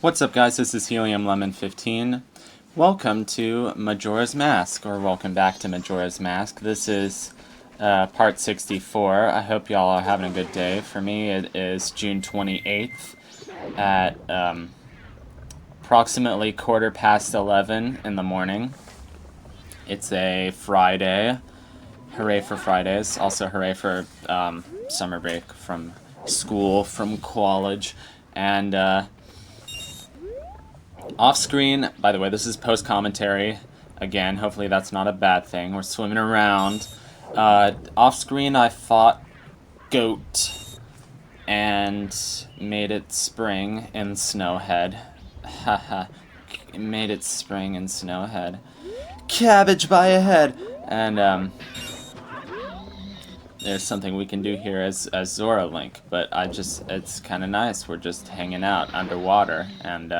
What's up, guys? This is Helium Lemon 15. Welcome to Majora's Mask, or welcome back to Majora's Mask. This is part 64. I hope y'all are having a good day. For me, it is June 28th at approximately 11:15 in the morning. It's a Friday. Hooray for Fridays. Also, hooray for summer break from school, from college. And off-screen, by the way, this is post-commentary. Again, hopefully that's not a bad thing. We're swimming around. Off-screen, I fought Goat and made it spring in Snowhead. Haha. Made it spring in Snowhead. Cabbage by a head! And, there's something we can do here as Zora Link, but it's kind of nice. We're just hanging out underwater, and,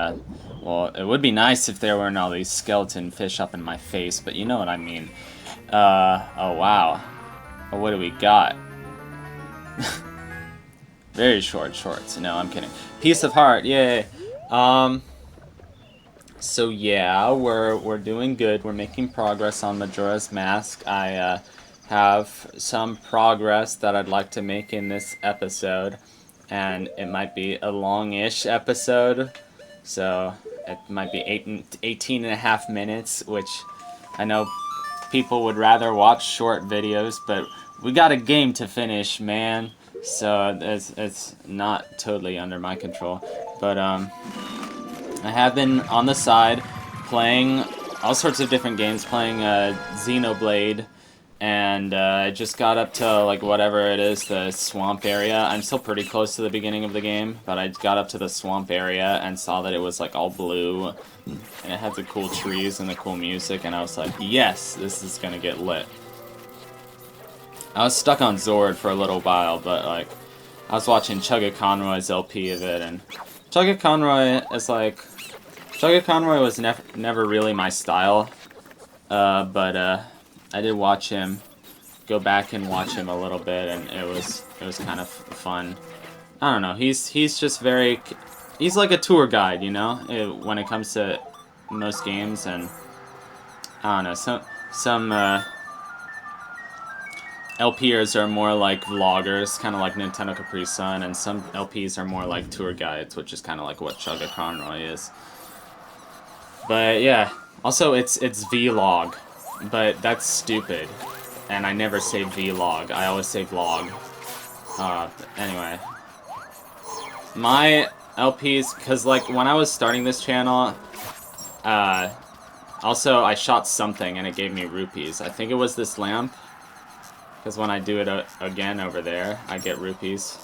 well, it would be nice if there weren't all these skeleton fish up in my face, but you know what I mean. Oh wow. What do we got? Very short shorts. No, I'm kidding. Piece of heart, yay! So yeah, we're doing good. We're making progress on Majora's Mask. I, have some progress that I'd like to make in this episode, and it might be a long-ish episode, so it might be 18 and a half minutes, which I know people would rather watch short videos, but we got a game to finish, man, so it's not totally under my control. But I have been on the side playing all sorts of different games, playing Xenoblade, and I just got up to, like, whatever it is, the swamp area. I'm still pretty close to the beginning of the game, but I got up to the swamp area and saw that it was, like, all blue, and it had the cool trees and the cool music, and I was like, yes, this is gonna get lit. I was stuck on Zord for a little while, but, like, I was watching Chugga Conroy's LP of it, and Chugga Conroy is, like, Chugga Conroy was never really my style, but, I did watch him, go back and watch him a little bit, and it was kind of fun. I don't know, he's just he's like a tour guide, you know, when it comes to most games, and I don't know, some LPers are more like vloggers, kind of like Nintendo Capri Sun, and some LPs are more like tour guides, which is kind of like what Chugga Conroy is. But yeah, also it's vlog. But that's stupid, and I never say vlog, I always say vlog. Anyway. My LPs, because, like, when I was starting this channel, also, I shot something, and it gave me rupees. I think it was this lamp, because when I do it again over there, I get rupees.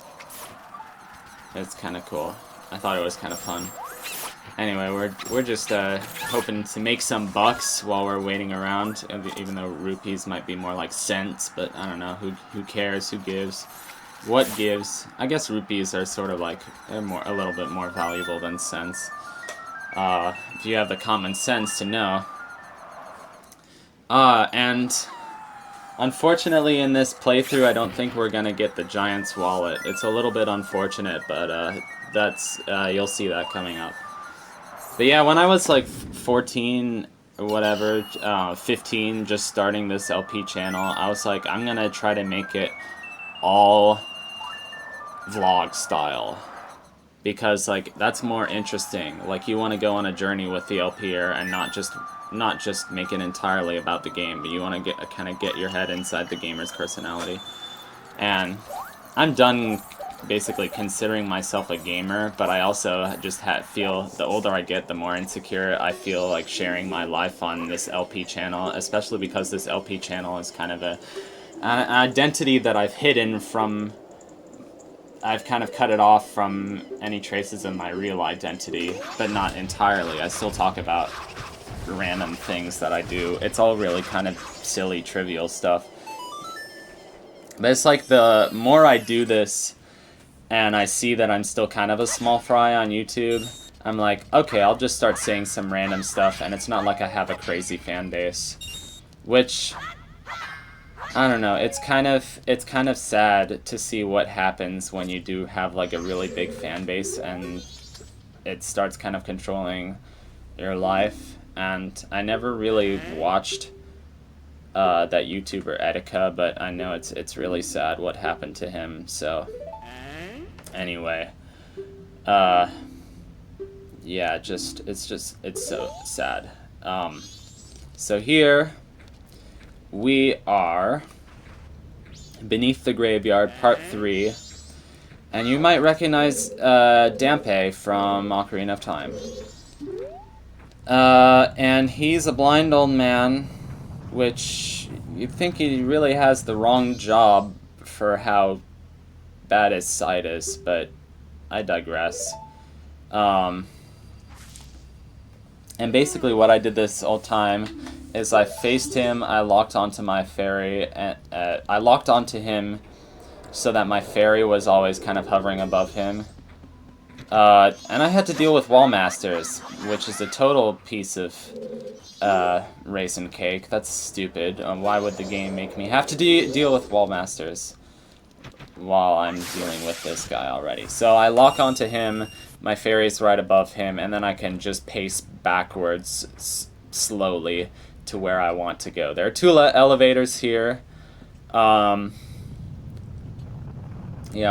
It's kind of cool. I thought it was kind of fun. Anyway, we're just hoping to make some bucks while we're waiting around, even though rupees might be more like cents, but I don't know, who cares, who gives, what gives. I guess rupees are sort of like, they're a little bit more valuable than cents, if you have the common sense to know. And unfortunately in this playthrough, I don't think we're gonna get the Giant's Wallet. It's a little bit unfortunate, but that's, you'll see that coming up. But yeah, when I was like 14 or whatever, 15, just starting this LP channel, I was like, I'm gonna try to make it all vlog style. Because, like, that's more interesting. Like, you want to go on a journey with the LPer and not just make it entirely about the game, but you want to kind of get your head inside the gamer's personality. And I'm done basically considering myself a gamer, but I also just feel the older I get, the more insecure I feel like sharing my life on this LP channel, especially because this LP channel is kind of an identity that I've hidden from. I've kind of cut it off from any traces of my real identity, but not entirely. I still talk about random things that I do. It's all really kind of silly, trivial stuff. But it's like the more I do this, and I see that I'm still kind of a small fry on YouTube, I'm like, okay, I'll just start saying some random stuff, and it's not like I have a crazy fan base. Which, I don't know, it's kind of sad to see what happens when you do have, like, a really big fan base, and it starts kind of controlling your life. And I never really watched that YouTuber Etika, but I know it's really sad what happened to him. So anyway, yeah, it's so sad. So here we are beneath the graveyard, part 3, and you might recognize Dampe from Ocarina of Time. And he's a blind old man, which you'd think he really has the wrong job for how bad his sight is, but I digress. And basically what I did this whole time is I faced him, I locked onto my fairy, and I locked onto him so that my fairy was always kind of hovering above him. And I had to deal with Wall Masters, which is a total piece of raisin cake. That's stupid. Why would the game make me have to deal with Wall Masters while I'm dealing with this guy already? So I lock onto him, my fairy's right above him, and then I can just pace backwards slowly to where I want to go. There are 2 elevators here. Yeah,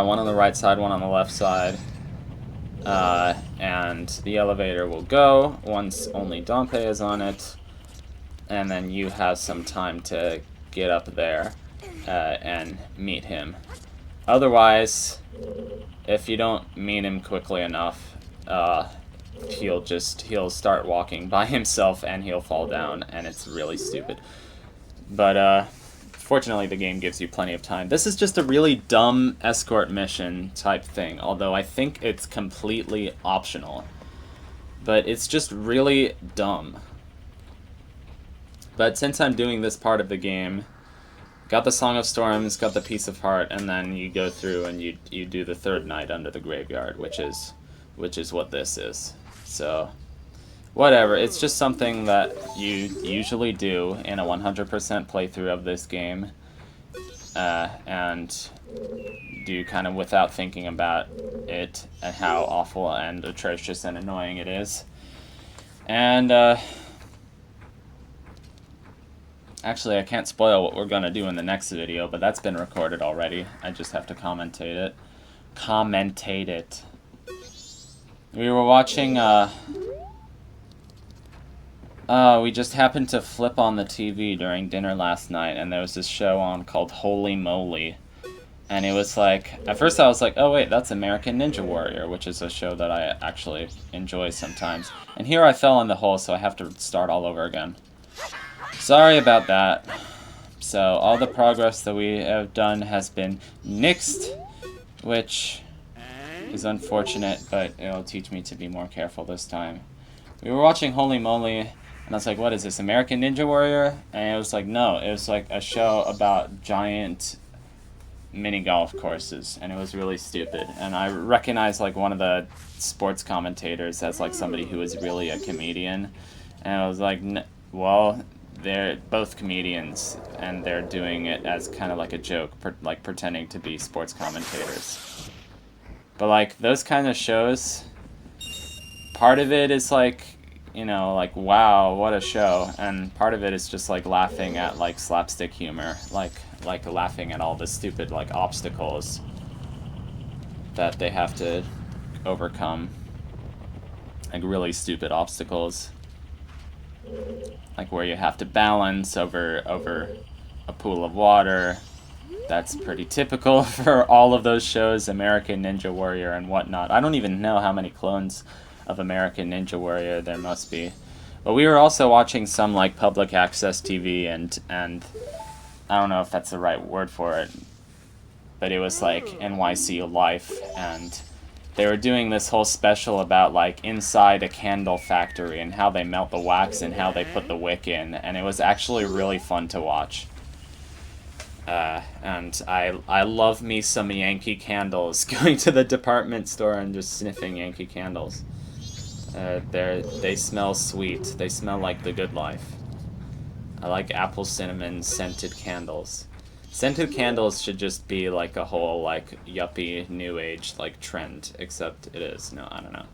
one on the right side, one on the left side. And the elevator will go once only Dampe is on it, and then you have some time to get up there and meet him. Otherwise, if you don't meet him quickly enough, he'll start walking by himself and he'll fall down, and it's really stupid. But fortunately, the game gives you plenty of time. This is just a really dumb escort mission type thing, although I think it's completely optional. But it's just really dumb. But since I'm doing this part of the game, got the Song of Storms, got the Piece of Heart, and then you go through and you do the 3rd night under the graveyard, which is what this is. So whatever, it's just something that you usually do in a 100% playthrough of this game, and do kind of without thinking about it and how awful and atrocious and annoying it is. And actually, I can't spoil what we're gonna do in the next video, but that's been recorded already. I just have to commentate it. We were watching, we just happened to flip on the TV during dinner last night, and there was this show on called Holy Moly. And it was like, at first I was like, oh wait, that's American Ninja Warrior, which is a show that I actually enjoy sometimes. And here I fell in the hole, so I have to start all over again. Sorry about that. So, all the progress that we have done has been nixed, which is unfortunate, but it'll teach me to be more careful this time. We were watching Holy Moly, and I was like, what is this, American Ninja Warrior? And it was like, no, it was like a show about giant mini golf courses, and it was really stupid. And I recognized like one of the sports commentators as like somebody who was really a comedian, and I was like, well, they're both comedians, and they're doing it as kind of like a joke, like pretending to be sports commentators. But like those kind of shows, part of it is like, you know, like, wow, what a show, and part of it is just like laughing at like slapstick humor, like laughing at all the stupid like obstacles that they have to overcome, like really stupid obstacles, like where you have to balance over a pool of water. That's pretty typical for all of those shows, American Ninja Warrior and whatnot. I don't even know how many clones of American Ninja Warrior there must be. But we were also watching some like public access TV, and I don't know if that's the right word for it, but it was like NYC Life, and they were doing this whole special about like inside a candle factory and how they melt the wax and how they put the wick in, and it was actually really fun to watch. And I love me some Yankee candles, going to the department store and just sniffing Yankee candles. They smell sweet. They smell like the good life. I like apple cinnamon scented candles. Scented candles should just be like a whole like yuppie new age like trend, except it is. No, I don't know.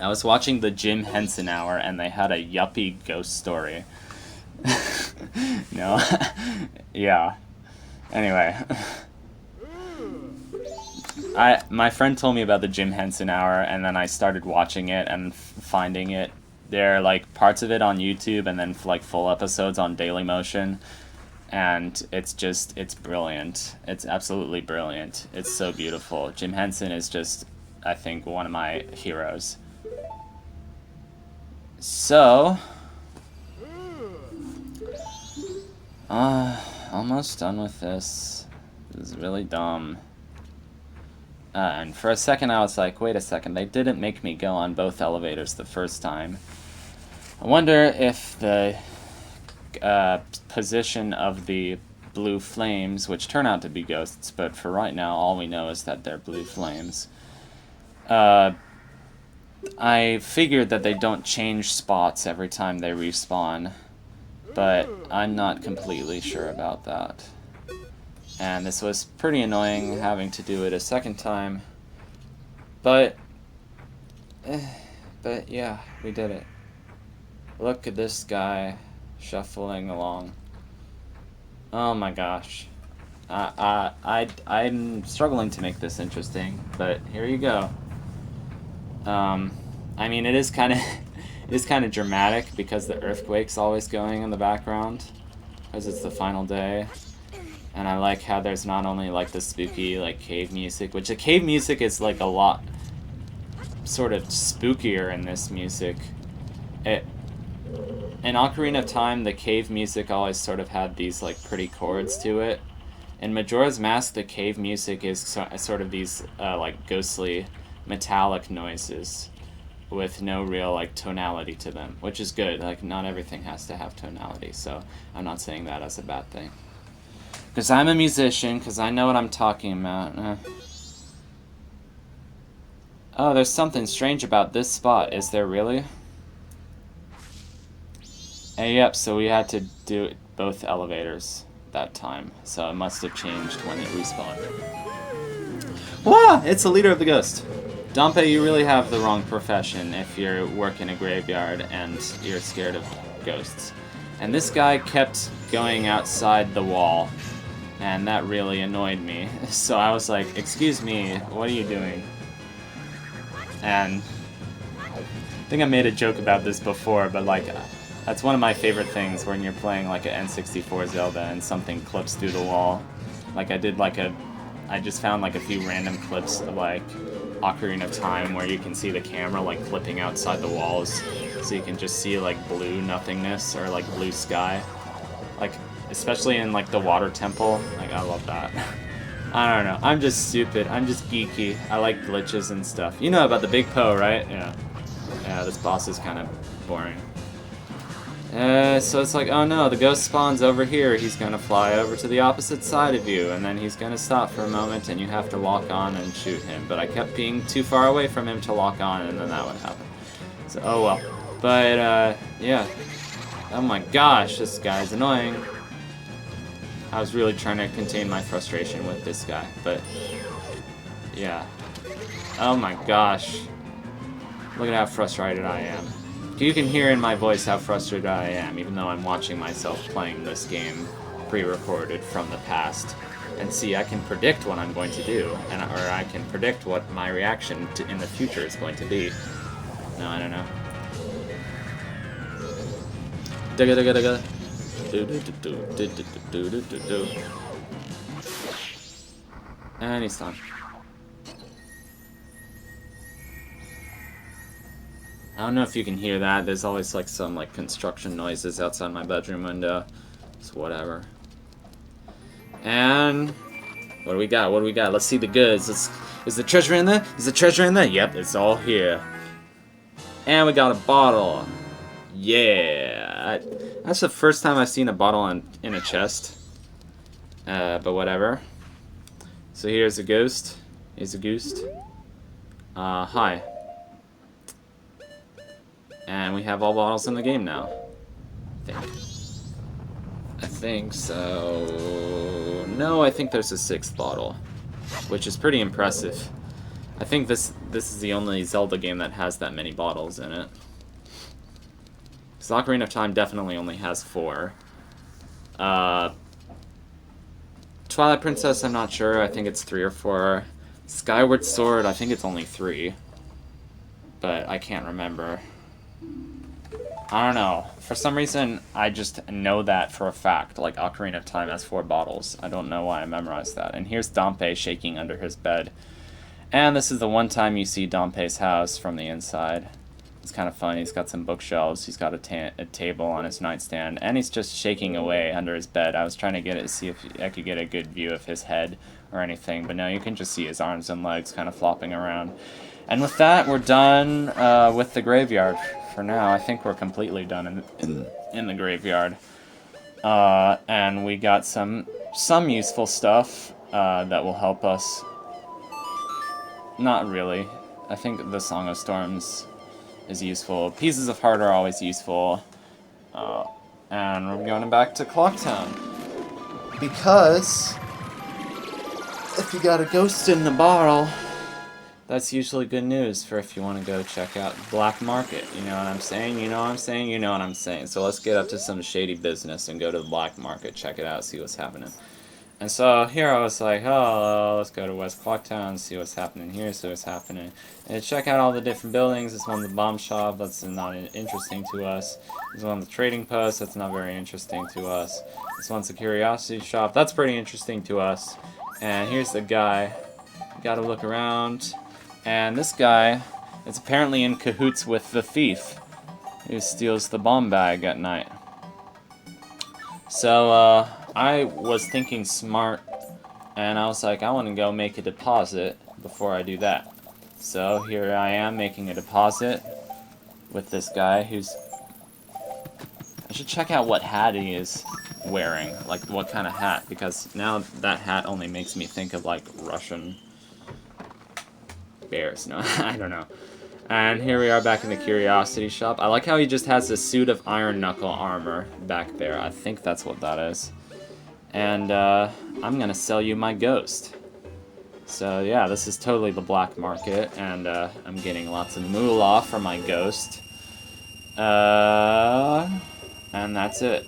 I was watching the Jim Henson Hour, and they had a yuppie ghost story. No. Yeah. Anyway. My friend told me about the Jim Henson Hour, and then I started watching it and finding it. There are, like, parts of it on YouTube, and then, like, full episodes on Dailymotion. And it's brilliant. It's absolutely brilliant. It's so beautiful. Jim Henson is just, I think, one of my heroes. So, almost done with this. This is really dumb. And for a second I was like, wait a second, they didn't make me go on both elevators the first time. I wonder if the position of the blue flames, which turn out to be ghosts, but for right now all we know is that they're blue flames. I figured that they don't change spots every time they respawn, but I'm not completely sure about that. And this was pretty annoying having to do it a second time, but yeah, we did it. Look at this guy shuffling along. Oh my gosh. I'm struggling to make this interesting, but here you go. I mean, it is kind of dramatic because the earthquake's always going in the background, because it's the final day. And I like how there's not only like the spooky like cave music, which the cave music is like a lot sort of spookier in this music. In Ocarina of Time, the cave music always sort of had these like pretty chords to it. In Majora's Mask, the cave music is sort of these like ghostly metallic noises with no real like tonality to them, which is good. Like, not everything has to have tonality, so I'm not saying that as a bad thing. Because I'm a musician, because I know what I'm talking about. Oh, there's something strange about this spot. Is there really? Yep, so we had to do both elevators that time. So it must have changed when it respawned. Wah! It's the leader of the ghost. Dampe, you really have the wrong profession if you work in a graveyard and you're scared of ghosts. And this guy kept going outside the wall, and that really annoyed me. So I was like, excuse me, what are you doing? And I think I made a joke about this before, but like, that's one of my favorite things when you're playing like an N64 Zelda and something clips through the wall. Like I just found like a few random clips of like Ocarina of Time where you can see the camera like clipping outside the walls, so you can just see like blue nothingness or like blue sky. Like, especially in like the water temple, like I love that. I don't know, I'm just stupid, I'm just geeky, I like glitches and stuff. You know about the Big Poe, right? Yeah, this boss is kind of boring. So it's like, oh no, the ghost spawns over here, he's gonna fly over to the opposite side of you, and then he's gonna stop for a moment and you have to lock on and shoot him. But I kept being too far away from him to lock on, and then that would happen. So, oh well. But, yeah. Oh my gosh, this guy's annoying. I was really trying to contain my frustration with this guy, but yeah. Oh my gosh. Look at how frustrated I am. You can hear in my voice how frustrated I am, even though I'm watching myself playing this game pre-recorded from the past. And see, I can predict what I'm going to do, or I can predict what my reaction in the future is going to be. No, I don't know. And he's done. I don't know if you can hear that. There's always like some like construction noises outside my bedroom window. So whatever. And what do we got? What do we got? Let's see the goods. Is the treasure in there? Is the treasure in there? Yep, it's all here. And we got a bottle. Yeah. That's the first time I've seen a bottle in a chest. But whatever. So here's a ghost. Here's a ghost. Hi. And we have all bottles in the game now. I think so. No, I think there's a 6th bottle, which is pretty impressive. I think this is the only Zelda game that has that many bottles in it. Because Ocarina of Time definitely only has 4. Twilight Princess, I'm not sure. I think it's 3 or 4. Skyward Sword, I think it's only 3. But I can't remember. I don't know. For some reason, I just know that for a fact. Like, Ocarina of Time has 4 bottles. I don't know why I memorized that. And here's Dampe shaking under his bed. And this is the one time you see Dampe's house from the inside. It's kind of fun. He's got some bookshelves. He's got a table on his nightstand. And he's just shaking away under his bed. I was trying to get it to see if I could get a good view of his head or anything. But no, you can just see his arms and legs kind of flopping around. And with that, we're done with the graveyard for now. I think we're completely done in the graveyard. And we got some useful stuff that will help us. Not really. I think the Song of Storms is useful. Pieces of Heart are always useful. And we're going back to Clocktown. Because if you got a ghost in the bottle, that's usually good news for if you want to go check out Black Market. You know what I'm saying? You know what I'm saying? You know what I'm saying. So let's get up to some shady business and go to the Black Market, check it out, see what's happening. And so here I was like, oh, let's go to West Clocktown, see what's happening here, see what's happening. And check out all the different buildings. This one's the bomb shop, that's not interesting to us. This one's the trading post, that's not very interesting to us. This one's the curiosity shop, that's pretty interesting to us. And here's the guy. You gotta look around. And this guy is apparently in cahoots with the thief who steals the bomb bag at night. So, I was thinking smart, and I was like, I want to go make a deposit before I do that. So here I am making a deposit with this guy who's... I should check out what hat he is wearing, like what kind of hat, because now that hat only makes me think of like Russian bears. No, I don't know. And here we are back in the curiosity shop. I like how he just has a suit of iron knuckle armor back there. I think that's what that is. And I'm gonna sell you my ghost. So yeah, this is totally the black market, and I'm getting lots of moolah for my ghost. And that's it.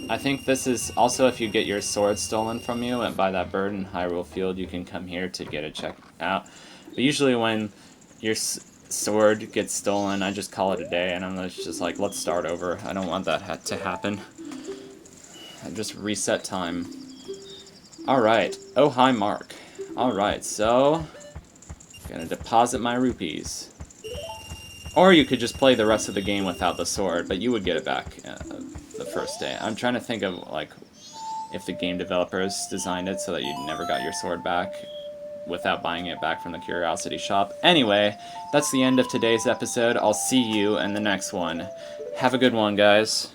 I think this is also if you get your sword stolen from you and by that bird in Hyrule Field, you can come here to get it checked out. But usually when your sword gets stolen, I just call it a day, and I'm just like, let's start over. I don't want that to happen. I just reset time. Alright. Oh, hi, Mark. Alright, so... I'm gonna deposit my rupees. Or you could just play the rest of the game without the sword, but you would get it back the first day. I'm trying to think of, like, if the game developers designed it so that you never got your sword back without buying it back from the Curiosity Shop. Anyway, that's the end of today's episode. I'll see you in the next one. Have a good one, guys.